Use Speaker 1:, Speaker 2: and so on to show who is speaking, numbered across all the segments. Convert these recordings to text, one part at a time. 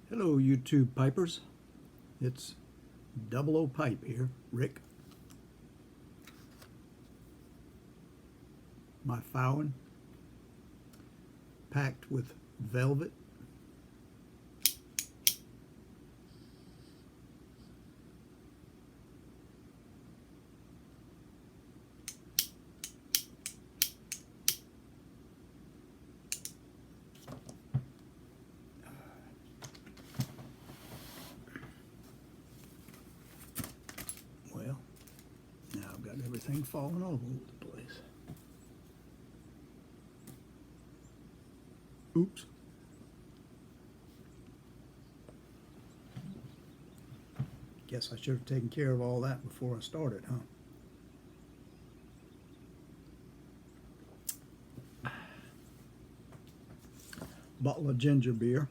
Speaker 1: Hello, YouTube pipers. It's Double O Pipe here, Rick. My Fowen, packed with velvet. Well, now I've got everything falling all over the place. Oops. Guess I should have taken care of all that before I started, huh? Bottle of ginger beer.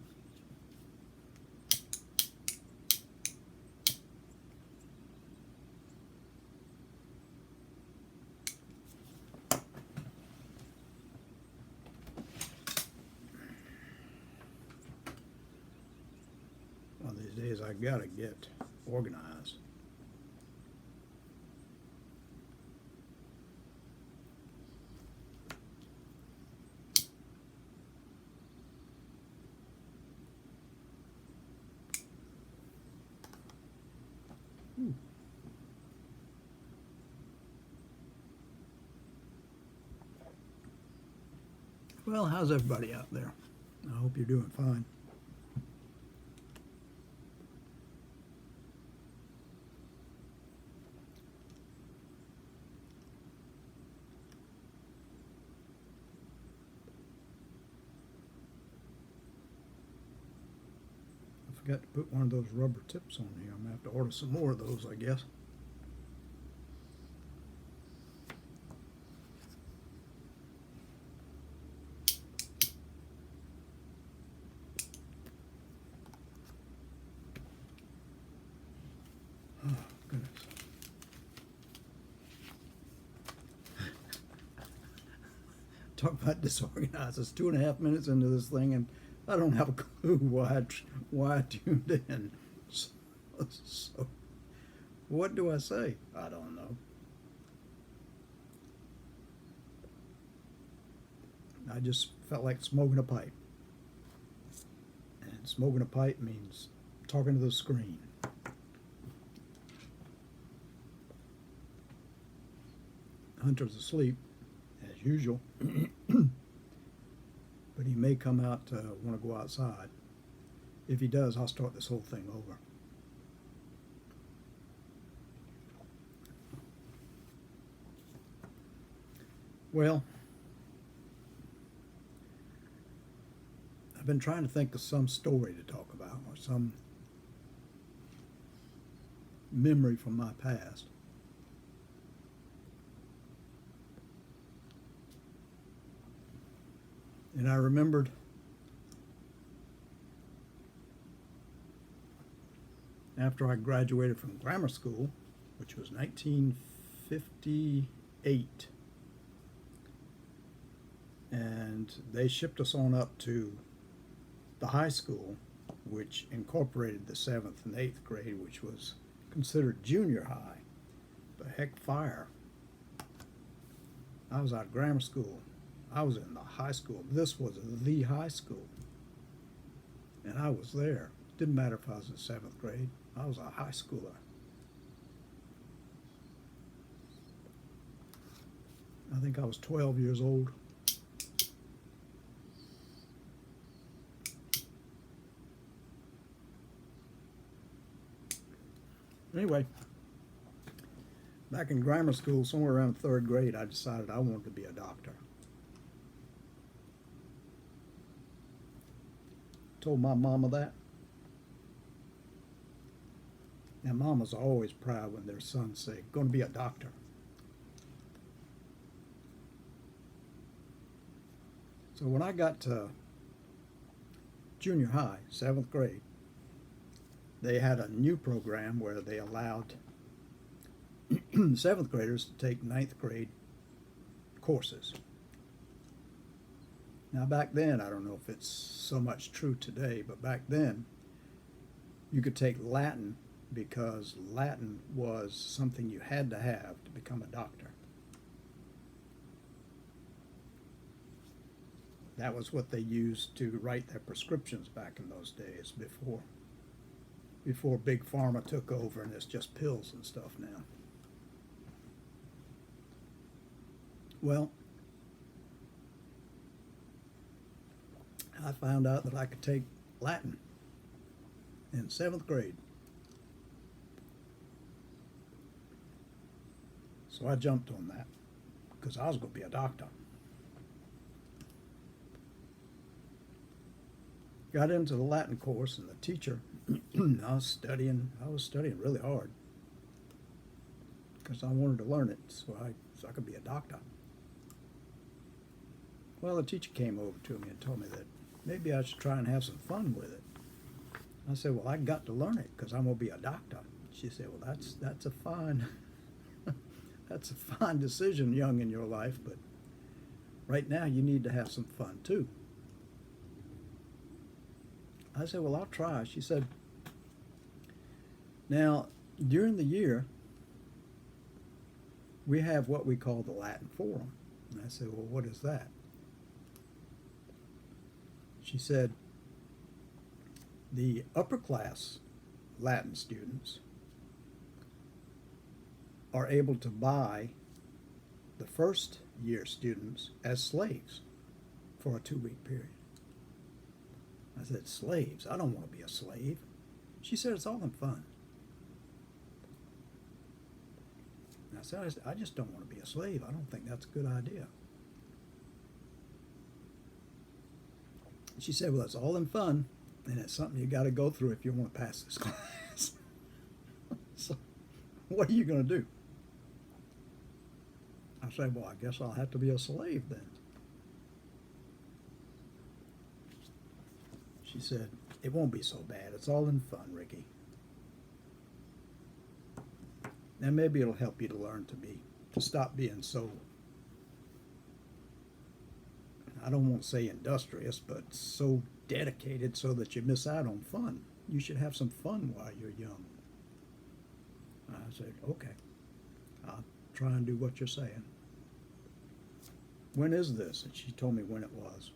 Speaker 1: One of these days I gotta get organized. Well, how's everybody out there? I hope you're doing fine. I forgot to put one of those rubber tips on here. I'm going to have to order some more of those, I guess. Oh, goodness. Talk about disorganized. It's 2.5 minutes into this thing, and I don't have a clue why I tuned in. So, what do I say? I don't know. I just felt like smoking a pipe. And smoking a pipe means talking to the screen. Hunter's asleep, as usual. But he may come out to want to go outside. If he does, I'll start this whole thing over. Well, I've been trying to think of some story to talk about or some memory from my past. And I remembered after I graduated from grammar school, which was 1958, and they shipped us on up to the high school, which incorporated the 7th and 8th grade, which was considered junior high. But heck, fire. I was out of grammar school. I was in the high school. This was the high school. And I was there. Didn't matter if I was in 7th grade. I was a high schooler. I think I was 12 years old. Anyway, back in grammar school, somewhere around 3rd grade, I decided I wanted to be a doctor. Told my mama that. And mamas are always proud when their sons say, going to be a doctor. So when I got to junior high, 7th grade, they had a new program where they allowed 7th graders to take 9th grade courses. Now back then, I don't know if it's so much true today, but back then you could take Latin because Latin was something you had to have to become a doctor. That was what they used to write their prescriptions back in those days before Big Pharma took over and it's just pills and stuff now. Well, I found out that I could take Latin in 7th grade. So I jumped on that because I was going to be a doctor. Got into the Latin course, and the teacher, I was studying really hard because I wanted to learn it so I could be a doctor. Well, the teacher came over to me and told me that maybe I should try and have some fun with it. I said, well, I got to learn it because I'm going to be a doctor. She said, well, that's a fine that's a fine decision young in your life, but right now you need to have some fun too. I said, well, I'll try. She said, now, during the year, we have what we call the Latin Forum. And I said, well, what is that? She said, the upper class Latin students are able to buy the first year students as slaves for a 2-week period. I said, slaves? I don't want to be a slave. She said, it's all in fun. And I said, I just don't want to be a slave. I don't think that's a good idea. She said, well, it's all in fun, and it's something you got to go through if you want to pass this class. So, what are you going to do? I said, well, I guess I'll have to be a slave then. She said, it won't be so bad. It's all in fun, Ricky. And maybe it'll help you to learn to stop being so, I don't want to say industrious, but so dedicated so that you miss out on fun. You should have some fun while you're young. I said, okay, I'll try and do what you're saying. When is this? And she told me when it was.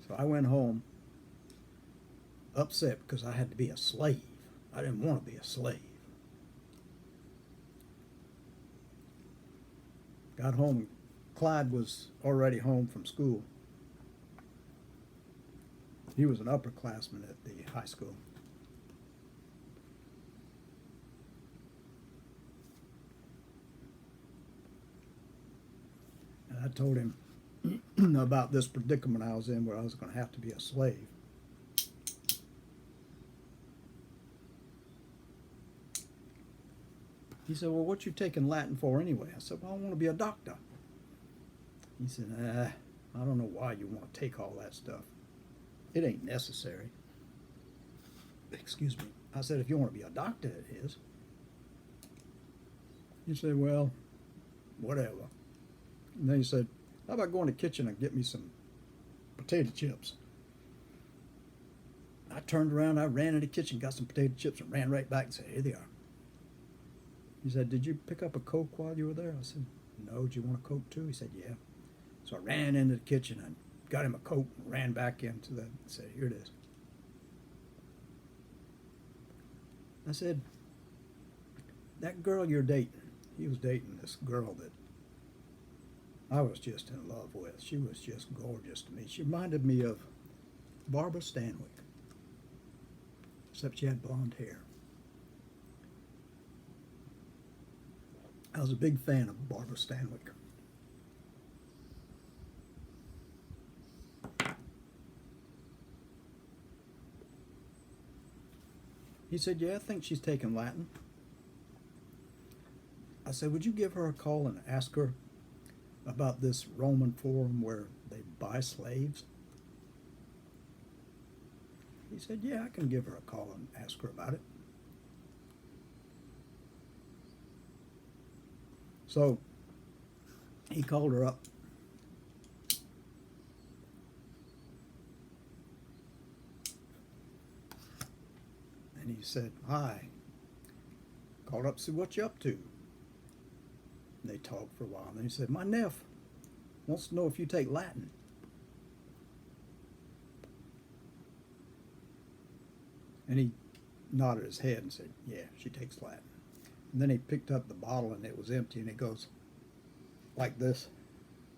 Speaker 1: So I went home upset because I had to be a slave. I didn't want to be a slave. Got home. Clyde was already home from school. He was an upperclassman at the high school. And I told him about this predicament I was in where I was going to have to be a slave. He said, well, what you taking Latin for anyway? I said, well, I want to be a doctor. He said, I don't know why you want to take all that stuff. It ain't necessary. Excuse me. I said, if you want to be a doctor, it is. He said, well, whatever. And then he said, how about going to the kitchen and get me some potato chips? I turned around, I ran in the kitchen, got some potato chips, and ran right back and said, here they are. He said, did you pick up a Coke while you were there? I said, no, do you want a Coke too? He said, yeah. So I ran into the kitchen and got him a Coke and ran back into the, and said, here it is. I said, that girl you're dating, he was dating this girl that I was just in love with. She was just gorgeous to me. She reminded me of Barbara Stanwyck, except she had blonde hair. I was a big fan of Barbara Stanwyck. He said, yeah, I think she's taking Latin. I said, would you give her a call and ask her about this Roman forum where they buy slaves? He said, yeah, I can give her a call and ask her about it. So he called her up. And he said, "Hi, called up to see what you up to." And they talked for a while. And then he said, "My nephew wants to know if you take Latin." And he nodded his head and said, "Yeah, she takes Latin." And then he picked up the bottle and it was empty, and he goes like this.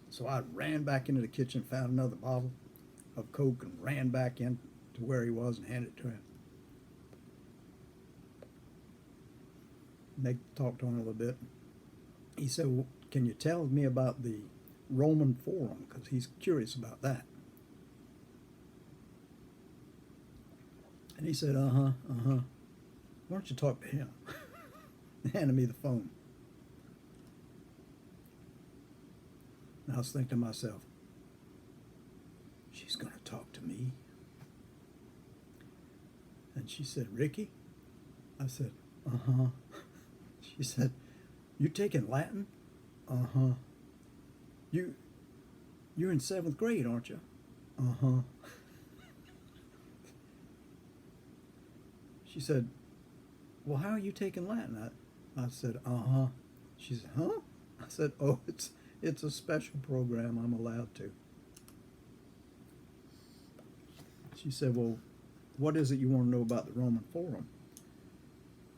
Speaker 1: So I ran back into the kitchen, found another bottle of Coke, and ran back in to where he was and handed it to him. And they talked on it a little bit. He said, "Well, can you tell me about the Roman Forum?" Because he's curious about that. And he said, "Uh-huh. Why don't you talk to him?" Handed me the phone. And I was thinking to myself, she's going to talk to me. And she said, "Ricky?" I said, "Uh-huh." She said, "You taking Latin?" "Uh-huh." You're in 7th grade, aren't you?" "Uh-huh." She said, "Well, how are you taking Latin?" I said, "Uh-huh." She said, "Huh?" I said, "Oh, it's a special program. I'm allowed to." She said, "Well, what is it you want to know about the Roman Forum?"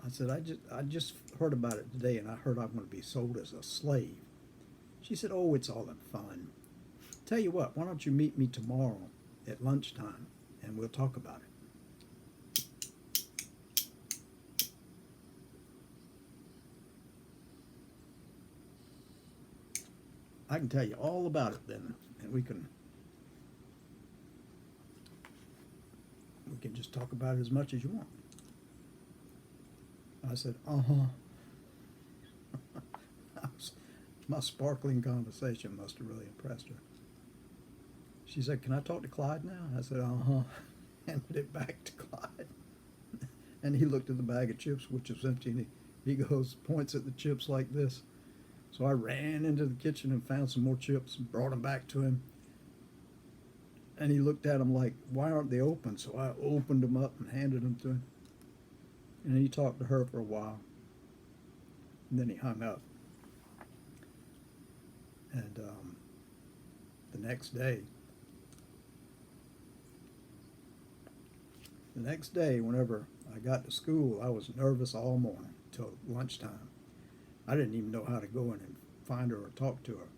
Speaker 1: I said, I just heard about it today, and I heard I'm going to be sold as a slave." She said, "Oh, it's all in fun. Tell you what, why don't you meet me tomorrow at lunchtime, and we'll talk about it." I can tell you all about it then, and we can just talk about it as much as you want. I said, "Uh-huh." My sparkling conversation must have really impressed her. She said, "Can I talk to Clyde now?" I said, "Uh-huh." Handed it back to Clyde. And he looked at the bag of chips, which was empty, and he goes, points at the chips like this. So I ran into the kitchen and found some more chips and brought them back to him. And he looked at them like, "Why aren't they open?" So I opened them up and handed them to him. And he talked to her for a while. And then he hung up. And the next day, whenever I got to school, I was nervous all morning till lunchtime. I didn't even know how to go in and find her or talk to her.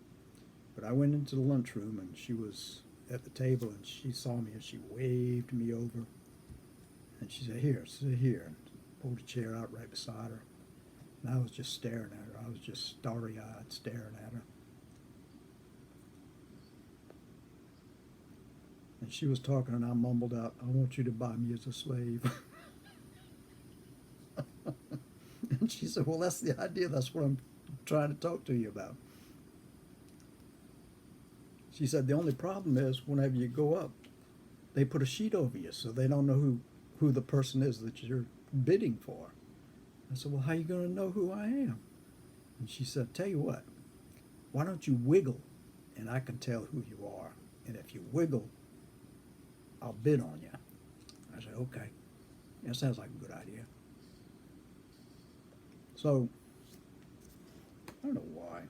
Speaker 1: But I went into the lunchroom, and she was at the table, and she saw me, and she waved me over. And she said, "Here, sit here," and pulled a chair out right beside her. And I was just staring at her. I was just starry-eyed staring at her. And she was talking, and I mumbled out, "I want you to buy me as a slave." And she said, "Well, that's the idea. That's what I'm trying to talk to you about." She said, "The only problem is whenever you go up, they put a sheet over you, so they don't know who the person is that you're bidding for." I said, "Well, how are you going to know who I am?" And she said, "Tell you what, why don't you wiggle, and I can tell who you are. And if you wiggle, I'll bid on you." I said, "Okay, that sounds like a good idea." So, I don't know why.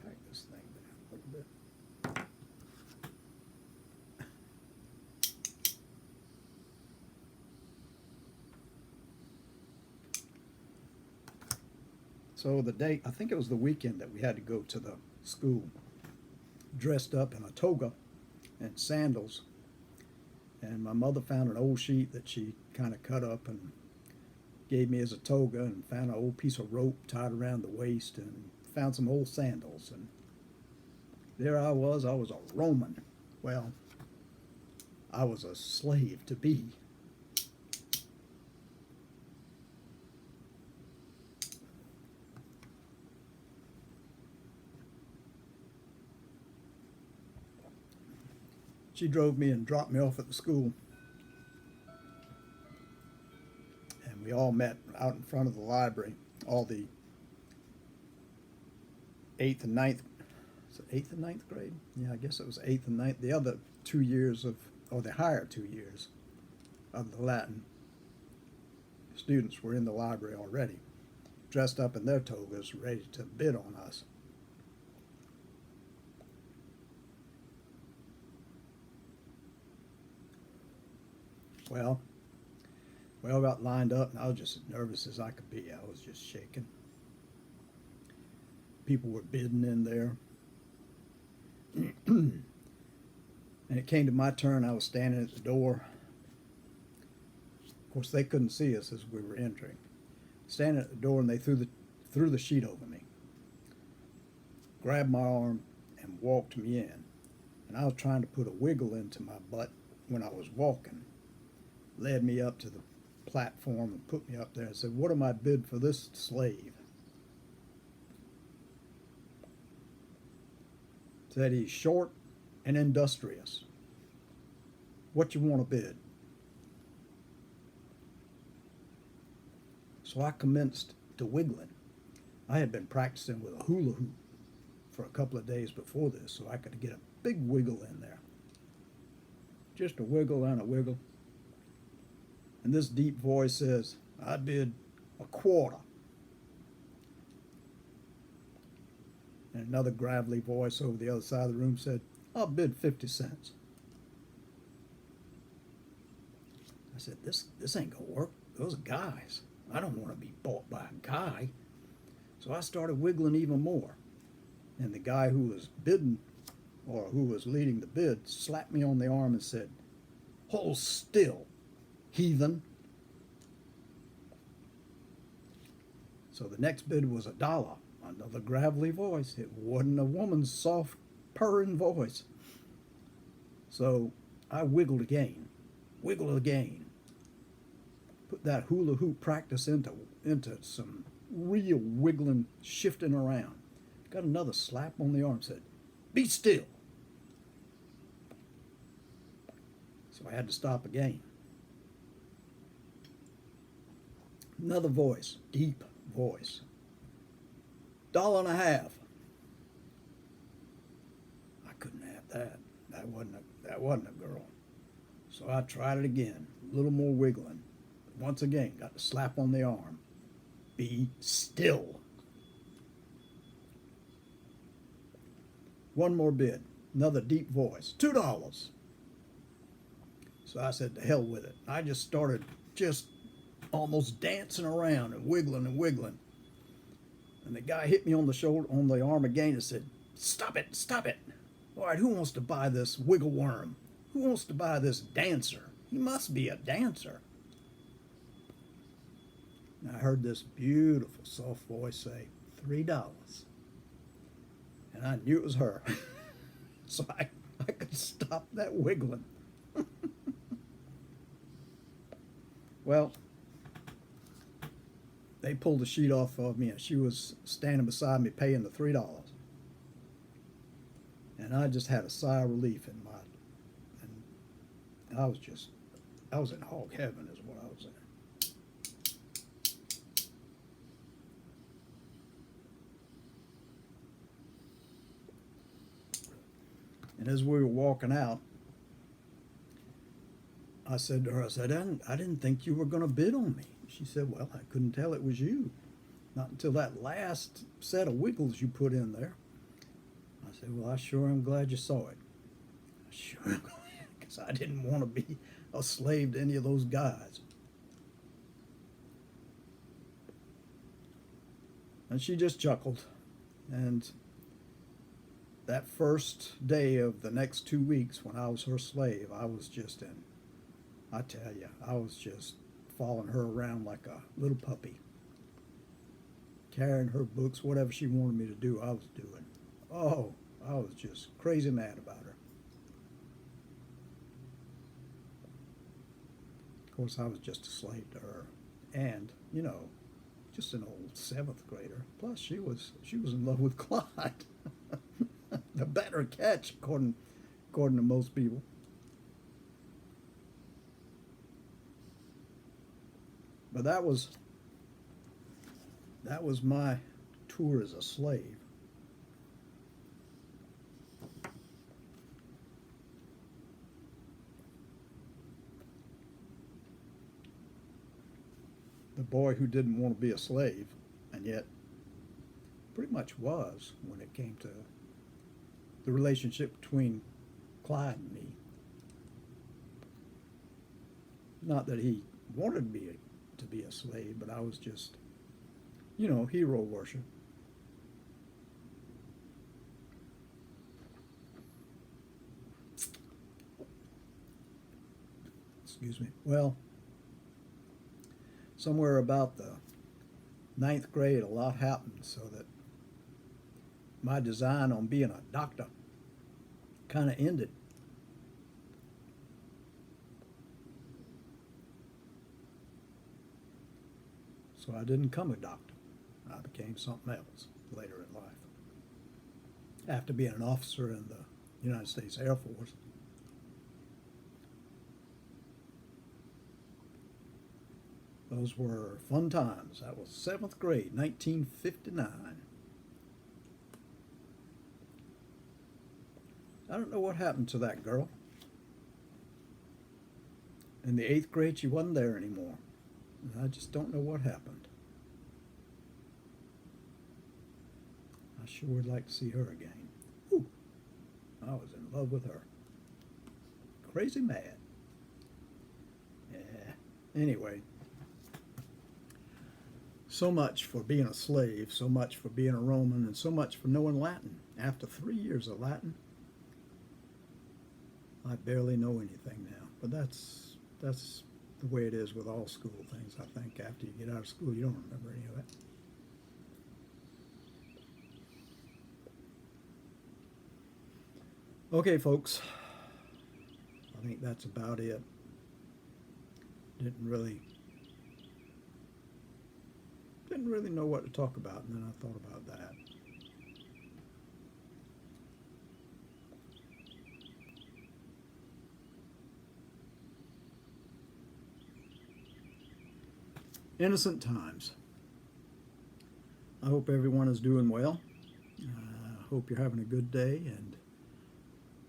Speaker 1: Pack this thing down a little bit. So the day, I think it was the weekend that we had to go to the school, dressed up in a toga and sandals. And my mother found an old sheet that she kind of cut up and gave me as a toga, and found an old piece of rope tied around the waist, and found some old sandals. And there I was a Roman. Well, I was a slave to be. She drove me and dropped me off at the school. And we all met out in front of the library, all the 8th and 9th, is it 8th and 9th grade? Yeah, I guess it was 8th and 9th. The other 2 years of, or the higher 2 years of the Latin. students were in the library already, dressed up in their togas, ready to bid on us. Well, we all got lined up, and I was just as nervous as I could be. I was just shaking. People were bidding in there. And it came to my turn. I was standing at the door. Of course, they couldn't see us as we were entering. Standing at the door, and they threw the sheet over me, grabbed my arm, and walked me in. And I was trying to put a wiggle into my butt when I was walking. Led me up to the platform and put me up there and said, "What am I bid for this slave?" Said he's short and industrious. What you want to bid? So I commenced to wiggling. I had been practicing with a hula hoop for a couple of days before this, so I could get a big wiggle in there. Just a wiggle and a wiggle. And this deep voice says, "I bid a quarter." And another gravelly voice over the other side of the room said, "I'll bid 50 cents. I said, this ain't gonna work. Those are guys. I don't want to be bought by a guy. So I started wiggling even more. And the guy who was bidding, or who was leading the bid, slapped me on the arm and said, "Hold still, heathen." So the next bid was $1. Another gravelly voice. It wasn't a woman's soft, purring voice. So I wiggled again, put that hula hoop practice into some real wiggling, shifting around. Got another slap on the arm, said, "Be still." So I had to stop again. Another voice, deep voice. $1.50. I couldn't have that. That wasn't a girl. So I tried it again, a little more wiggling. Once again, got the slap on the arm. "Be still." One more bid, another deep voice, $2. So I said, to hell with it. I just started almost dancing around and wiggling and wiggling. And the guy hit me on the shoulder, on the arm again, and said, "Stop it, stop it. All right, who wants to buy this wiggle worm? Who wants to buy this dancer? He must be a dancer." And I heard this beautiful, soft voice say, $3. And I knew it was her. So I could stop that wiggling. Well, they pulled the sheet off of me, and she was standing beside me paying the $3. And I just had a sigh of relief and I was in hog heaven is what I was in. And as we were walking out, I said to her, I didn't think you were going to bid on me. She said, "Well, I couldn't tell it was you. Not until that last set of wiggles you put in there." I said, "Well, I sure am glad you saw it. I sure am glad, because I didn't want to be a slave to any of those guys." And she just chuckled. And that first day of the next 2 weeks when I was her slave, I was just following her around like a little puppy. Carrying her books, whatever she wanted me to do, I was doing. Oh, I was just crazy mad about her. Of course, I was just a slave to her. And, just an old 7th grader. Plus, she was in love with Clyde. The better catch, according to most people. But that was my tour as a slave. boy who didn't want to be a slave, and yet pretty much was when it came to the relationship between Clyde and me. Not that he wanted me to be a slave, but I was just, hero worship. Excuse me. Well, somewhere about the ninth grade, a lot happened so that my design on being a doctor kind of ended. So I didn't become a doctor. I became something else later in life. After being an officer in the United States Air Force. Those were fun times. That was 7th grade, 1959. I don't know what happened to that girl. In the 8th grade, she wasn't there anymore. I just don't know what happened. I sure would like to see her again. Whew. I was in love with her. Crazy mad. Yeah. Anyway. So much for being a slave, so much for being a Roman, and so much for knowing Latin. After 3 years of Latin, I barely know anything now. But that's the way it is with all school things, I think. After you get out of school, you don't remember any of it. Okay, folks. I think that's about it. Didn't really know what to talk about, and then I thought about that. Innocent times. I hope everyone is doing well. I hope you're having a good day, and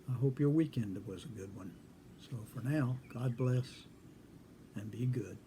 Speaker 1: I hope your weekend was a good one. So for now, God bless and be good.